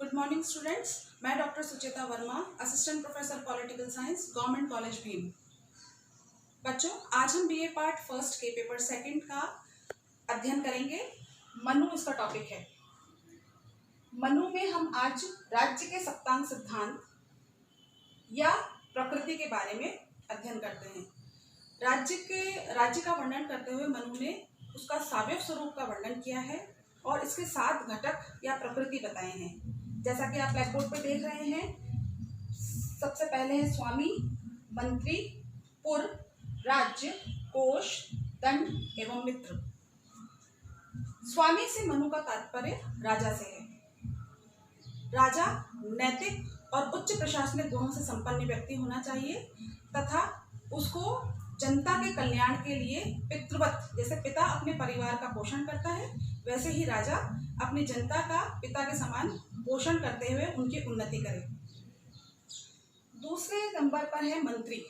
Good morning students. मैं doctor Sucheta Verma, assistant professor political science, government college Bhim. बच्चों, आज हम बीए पार्ट फर्स्ट के पेपर सेकंड का अध्ययन करेंगे। मनु इसका टॉपिक है। मनु में हम आज राज्य के सप्तांग सिद्धांत या प्रकृति के बारे में अध्ययन करते हैं। राज्य का वर्णन करते हुए मनु ने उसका सावयव स्वरूप का वर्णन किया है और इसके 7 घटक या प्रकृति बताए हैं। जैसा कि आप ब्लैक बोर्ड पे देख रहे हैं, सबसे पहले है स्वामी, मंत्री, पुर, राज्य, कोश, दंड एवं मित्र। स्वामी से मनु का तात्पर्य राजा से है। राजा नैतिक और उच्च प्रशासनिक गुणों से संपन्न व्यक्ति होना चाहिए तथा उसको जनता के कल्याण के लिए पितृवत, जैसे पिता अपने परिवार का पोषण करता है वैसे ही राजा अपनी जनता का पिता के समान पोषण करते हुए उनकी उन्नति करे। दूसरे नंबर पर है मंत्री।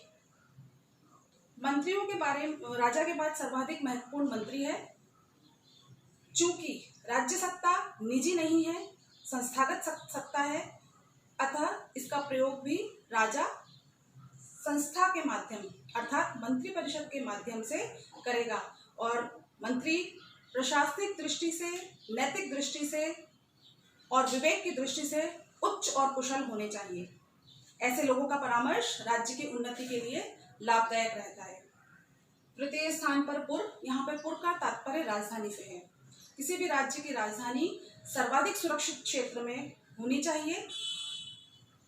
मंत्रियों के बारे में राजा के बाद सर्वाधिक महत्वपूर्ण मंत्री है। चूंकि राज्य सत्ता निजी नहीं है, संस्थागत सत्ता है, अतः इसका प्रयोग भी राजा संस्था के माध्यम अर्थात मंत्री परिषद के माध्यम से करेगा और मंत्री प्रशासनिक दृष्टि से, नैतिक दृष्टि से और विवेक की दृष्टि से उच्च और कुशल होने चाहिए। ऐसे लोगों का परामर्श राज्य की उन्नति के लिए लाभदायक रहता है। तृतीय स्थान पर पुर। यहाँ पर पुर का तात्पर्य राजधानी से है। किसी भी राज्य की राजधानी सर्वाधिक सुरक्षित क्षेत्र में होनी चाहिए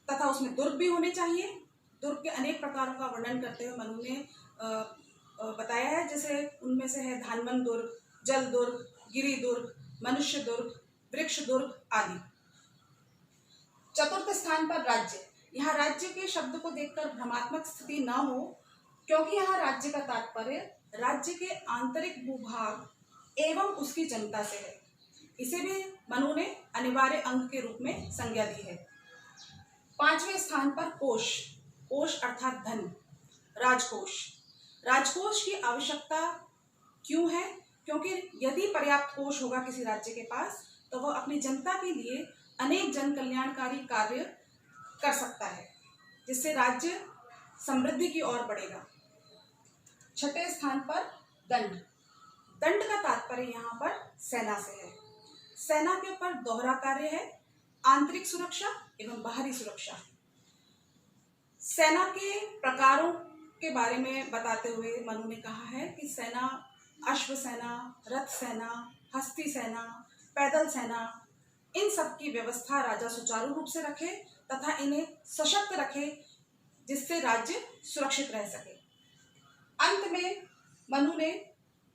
तथा उसमें दुर्ग भी होने चाहिए। दुर्ग के अनेक प्रकारों का वर्णन करते हुए मनु ने बताया है, जैसे उनमें से है धानवन दुर्ग, जल दुर्ग, गिरि दुर्ग, मनुष्य दुर्ग, वृक्ष दुर्ग आदि। चतुर्थ स्थान पर राज्य। यहाँ राज्य के शब्द को देखकर भ्रमात्मक स्थिति न हो, क्योंकि यहाँ राज्य का तात्पर्य राज्य के आंतरिक भूभाग एवं उसकी जनता से है। इसे भी मनु ने अनिवार्य अंग के रूप में संज्ञा दी है। पांचवें स्थान पर कोश। कोश अर्थात धन, राजकोष। राजकोष की आवश्यकता क्यों है? क्योंकि यदि पर्याप्त कोष होगा किसी राज्य के पास तो वह अपनी जनता के लिए अनेक जन कल्याणकारी कार्य कर सकता है, जिससे राज्य समृद्धि की ओर बढ़ेगा। छठे स्थान पर दंड। दंड का तात्पर्य यहाँ पर सेना से है। सेना के ऊपर दोहरा कार्य है, आंतरिक सुरक्षा एवं बाहरी सुरक्षा। सेना के प्रकारों के बारे में बताते हुए मनु ने कहा है कि सेना अश्व सेना, रथ सेना, हस्ती सेना, पैदल सेना, इन सब की व्यवस्था राजा सुचारू रूप से रखे तथा इन्हें सशक्त रखे, जिससे राज्य सुरक्षित रह सके। अंत में मनु ने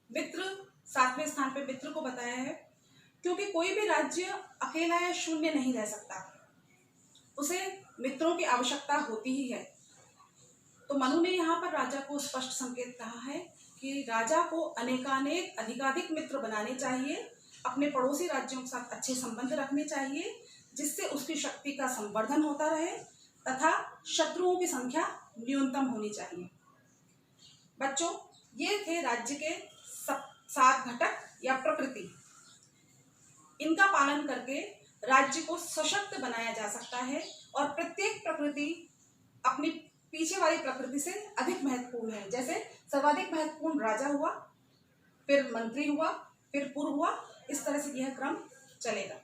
मित्र, 7वें स्थान पर मित्र को बताया है, क्योंकि कोई भी राज्य अकेला या शून्य नहीं रह सकता, उसे मित्रों की आवश्यकता होती ही है। तो मनु ने यहाँ पर राजा को स्पष्ट संकेत कहा है कि राजा को अनेकानेक अधिकाधिक मित्र बनाने चाहिए, अपने पड़ोसी राज्यों के साथ अच्छे संबंध रखने चाहिए, जिससे उसकी शक्ति का संवर्धन होता रहे तथा शत्रुओं की संख्या न्यूनतम होनी चाहिए। बच्चों, ये थे राज्य के 7 घटक या प्रकृति। इनका पालन करके राज्य को सशक्त बनाया जा सकता है और प्रत्येक प्रकृति अपनी पीछे वाली प्रकृति से अधिक महत्वपूर्ण है। जैसे सर्वाधिक महत्वपूर्ण राजा हुआ, फिर मंत्री हुआ, फिर पुर हुआ, इस तरह से यह क्रम चलेगा।